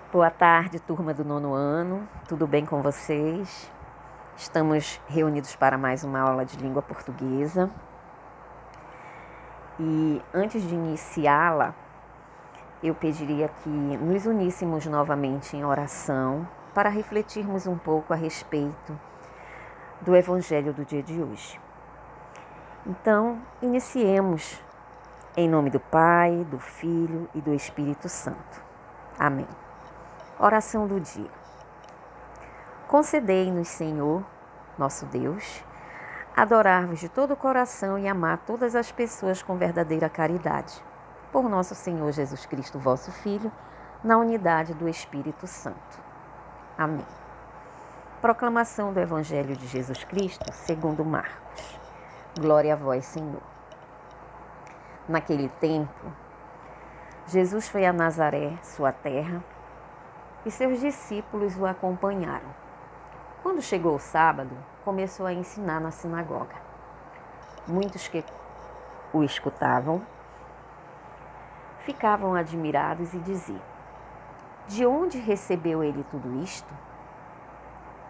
Boa tarde, turma do 9º ano. Tudo bem com vocês? Estamos reunidos para mais uma aula de língua portuguesa. E antes de iniciá-la, eu pediria que nos uníssemos novamente em oração para refletirmos um pouco a respeito do Evangelho do dia de hoje. Então, iniciemos em nome do Pai, do Filho e do Espírito Santo. Amém. Oração do dia. Concedei-nos, Senhor, nosso Deus, adorar-vos de todo o coração e amar todas as pessoas com verdadeira caridade. Por nosso Senhor Jesus Cristo, vosso Filho, na unidade do Espírito Santo. Amém. Proclamação do Evangelho de Jesus Cristo, segundo Marcos. Glória a vós, Senhor. Naquele tempo, Jesus foi a Nazaré, sua terra, e seus discípulos o acompanharam. Quando chegou o sábado, começou a ensinar na sinagoga. Muitos que o escutavam ficavam admirados e diziam: de onde recebeu ele tudo isto?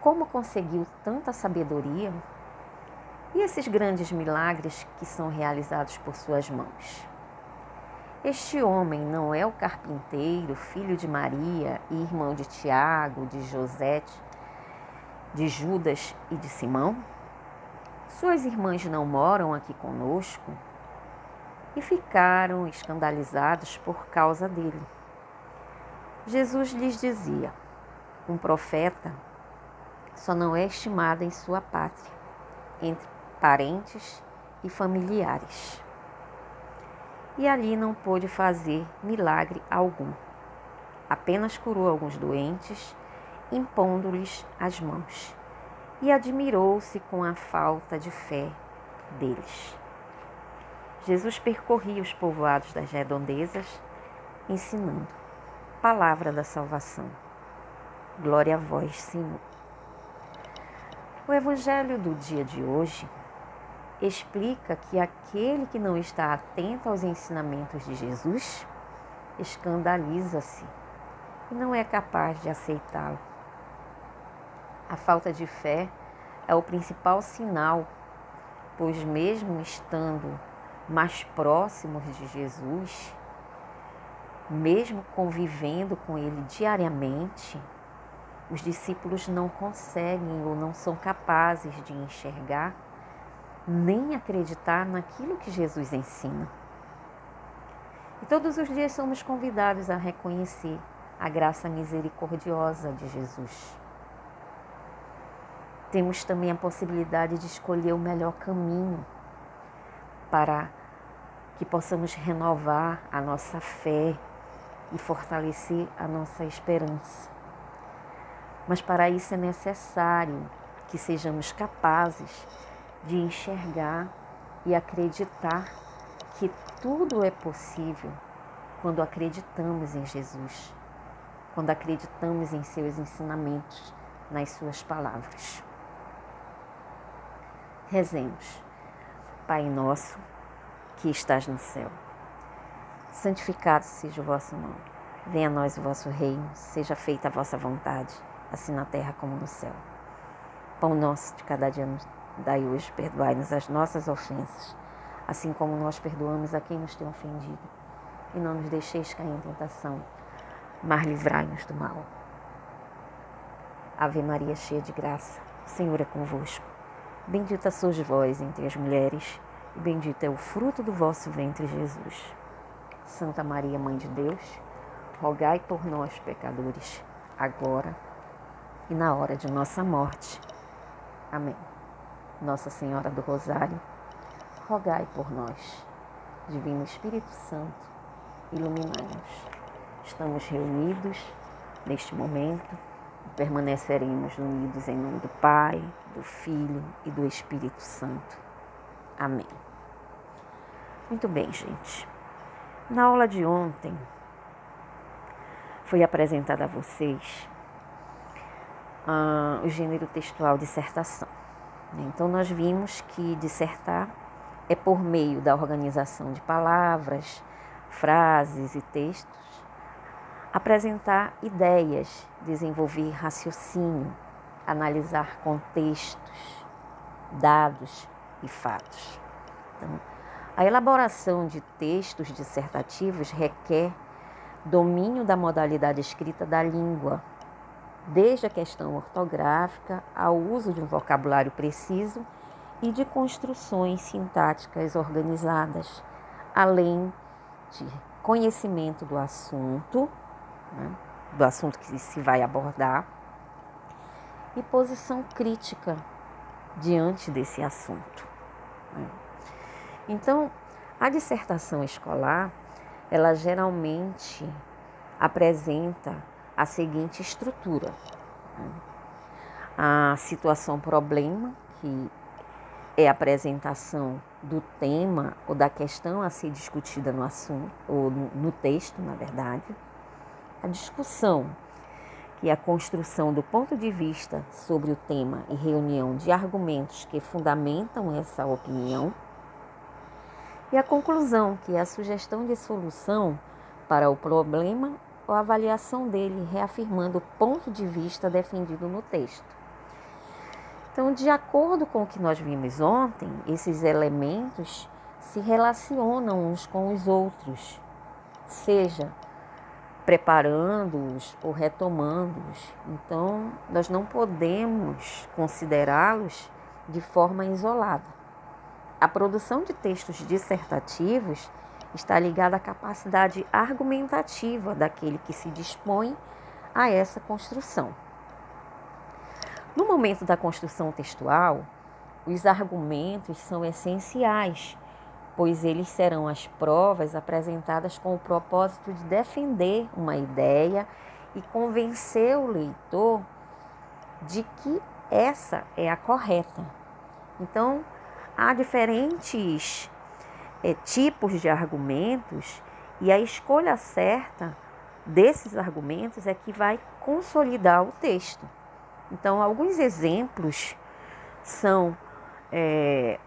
Como conseguiu tanta sabedoria? E esses grandes milagres que são realizados por suas mãos? Este homem não é o carpinteiro, filho de Maria e irmão de Tiago, de José, de Judas e de Simão? Suas irmãs não moram aqui conosco? E ficaram escandalizados por causa dele. Jesus lhes dizia: um profeta só não é estimado em sua pátria, entre parentes e familiares. E ali não pôde fazer milagre algum. Apenas curou alguns doentes, impondo-lhes as mãos. E admirou-se com a falta de fé deles. Jesus percorria os povoados das redondezas, ensinando. Palavra da salvação. Glória a vós, Senhor. O Evangelho do dia de hoje explica que aquele que não está atento aos ensinamentos de Jesus escandaliza-se e não é capaz de aceitá-lo. A falta de fé é o principal sinal, pois mesmo estando mais próximos de Jesus, mesmo convivendo com ele diariamente, os discípulos não conseguem ou não são capazes de enxergar nem acreditar naquilo que Jesus ensina. E todos os dias somos convidados a reconhecer a graça misericordiosa de Jesus. Temos também a possibilidade de escolher o melhor caminho para que possamos renovar a nossa fé e fortalecer a nossa esperança. Mas para isso é necessário que sejamos capazes de enxergar e acreditar que tudo é possível quando acreditamos em Jesus, quando acreditamos em seus ensinamentos, nas suas palavras. Rezemos. Pai nosso, que estás no céu, santificado seja o vosso nome. Venha a nós o vosso reino, seja feita a vossa vontade, assim na terra como no céu. Pão nosso de cada dia nos dai hoje, perdoai-nos as nossas ofensas, assim como nós perdoamos a quem nos tem ofendido. E não nos deixeis cair em tentação, mas livrai-nos do mal. Ave Maria, cheia de graça, o Senhor é convosco. Bendita sois vós entre as mulheres, e bendito é o fruto do vosso ventre, Jesus. Santa Maria, Mãe de Deus, rogai por nós, pecadores, agora e na hora de nossa morte. Amém. Nossa Senhora do Rosário, rogai por nós. Divino Espírito Santo, iluminai-nos. Estamos reunidos neste momento e permaneceremos unidos em nome do Pai, do Filho e do Espírito Santo. Amém. Muito bem, gente. Na aula de ontem, foi apresentado a vocês o gênero textual dissertação. Então, nós vimos que dissertar é por meio da organização de palavras, frases e textos, apresentar ideias, desenvolver raciocínio, analisar contextos, dados e fatos. Então, a elaboração de textos dissertativos requer domínio da modalidade escrita da língua, desde a questão ortográfica ao uso de um vocabulário preciso e de construções sintáticas organizadas, além de conhecimento do assunto, do assunto que se vai abordar, e posição crítica diante desse assunto. Então, a dissertação escolar, ela geralmente apresenta a seguinte estrutura: a situação-problema, que é a apresentação do tema ou da questão a ser discutida no assunto, ou no texto, na verdade. A discussão, que é a construção do ponto de vista sobre o tema e reunião de argumentos que fundamentam essa opinião. E a conclusão, que é a sugestão de solução para o problema ou avaliação dele, reafirmando o ponto de vista defendido no texto. Então, de acordo com o que nós vimos ontem, esses elementos se relacionam uns com os outros, seja preparando-os ou retomando-os. Então, nós não podemos considerá-los de forma isolada. A produção de textos dissertativos está ligada à capacidade argumentativa daquele que se dispõe a essa construção. No momento da construção textual, os argumentos são essenciais, pois eles serão as provas apresentadas com o propósito de defender uma ideia e convencer o leitor de que essa é a correta. Então, há diferentes tipos de argumentos e a escolha certa desses argumentos é que vai consolidar o texto. Então, alguns exemplos são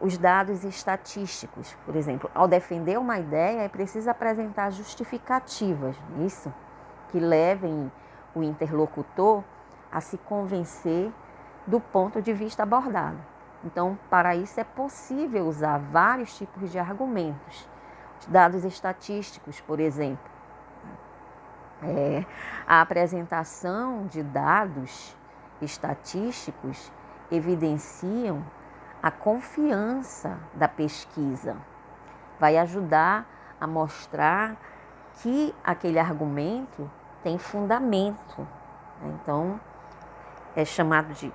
os dados estatísticos. Por exemplo, ao defender uma ideia, é preciso apresentar justificativas, isso, que levem o interlocutor a se convencer do ponto de vista abordado. Então, para isso é possível usar vários tipos de argumentos. Os dados estatísticos, por exemplo, a apresentação de dados estatísticos evidenciam a confiança da pesquisa. Vai ajudar a mostrar que aquele argumento tem fundamento. Então, é chamado de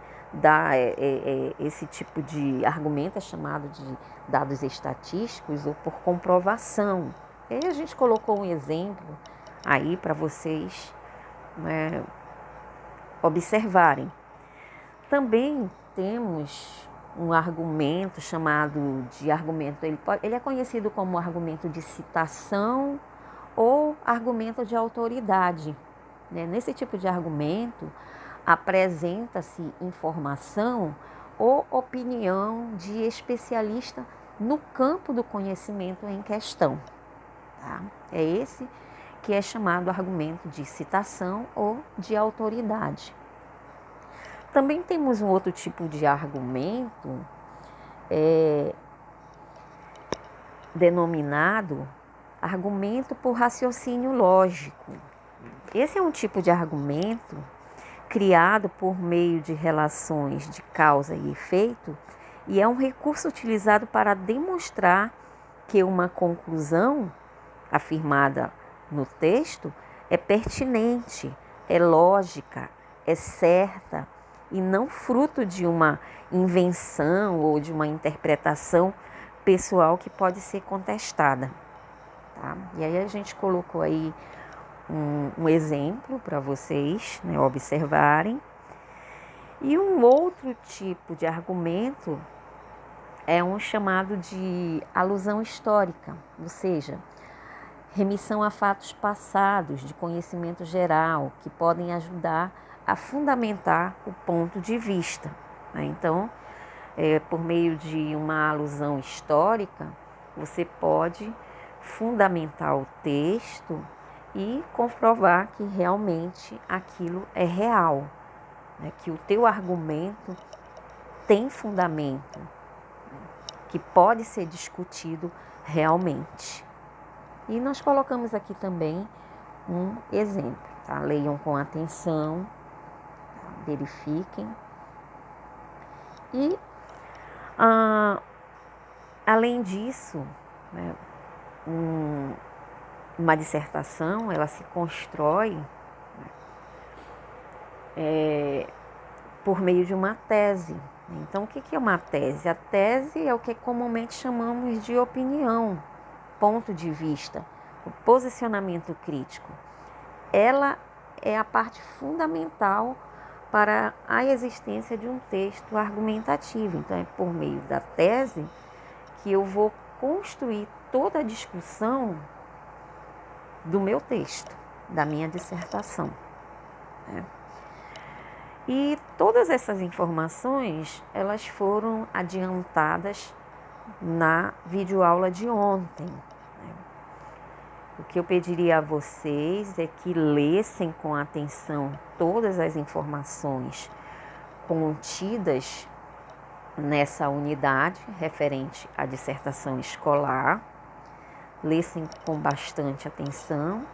esse tipo de argumento é chamado de dados estatísticos ou por comprovação. E aí a gente colocou um exemplo aí para vocês observarem. Também temos um argumento chamado de argumento, ele é conhecido como argumento de citação ou argumento de autoridade. Nesse tipo de argumento, apresenta-se informação ou opinião de especialista no campo do conhecimento em questão. Tá? É esse que é chamado argumento de citação ou de autoridade. Também temos um outro tipo de argumento denominado argumento por raciocínio lógico. Esse é um tipo de argumento criado por meio de relações de causa e efeito e é um recurso utilizado para demonstrar que uma conclusão afirmada no texto é pertinente, é lógica, é certa e não fruto de uma invenção ou de uma interpretação pessoal que pode ser contestada. Tá? E aí a gente colocou aí um exemplo para vocês observarem. E um outro tipo de argumento é um chamado de alusão histórica, ou seja, remissão a fatos passados de conhecimento geral que podem ajudar a fundamentar o ponto de vista. Então, por meio de uma alusão histórica, você pode fundamentar o texto e comprovar que realmente aquilo é real, né? Que o teu argumento tem fundamento, que pode ser discutido realmente. E nós colocamos aqui também um exemplo, tá? Leiam com atenção, tá? Verifiquem. E, além disso, né, uma dissertação, ela se constrói por meio de uma tese. Então, o que é uma tese? A tese é o que comumente chamamos de opinião, ponto de vista, o posicionamento crítico. Ela é a parte fundamental para a existência de um texto argumentativo. Então, é por meio da tese que eu vou construir toda a discussão do meu texto, da minha dissertação, né? E todas essas informações, elas foram adiantadas na videoaula de ontem, né? O que eu pediria a vocês é que lessem com atenção todas as informações contidas nessa unidade referente à dissertação escolar, lessem com bastante atenção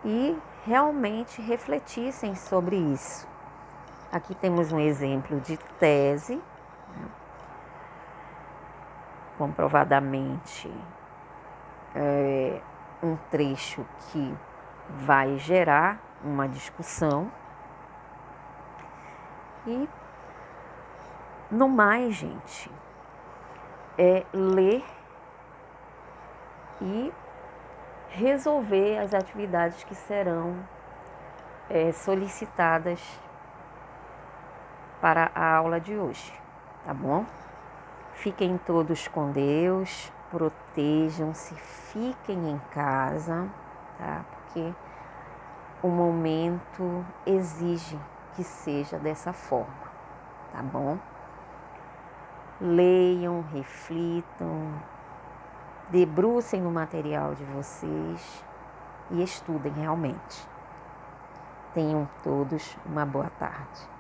e realmente refletissem sobre isso. Aqui temos um exemplo de tese, né? Comprovadamente um trecho que vai gerar uma discussão. E, no mais, gente, é ler e resolver as atividades que serão solicitadas para a aula de hoje, tá bom? Fiquem todos com Deus, protejam-se, fiquem em casa, tá? Porque o momento exige que seja dessa forma, tá bom? Leiam, reflitam, debrucem no material de vocês e estudem realmente. Tenham todos uma boa tarde.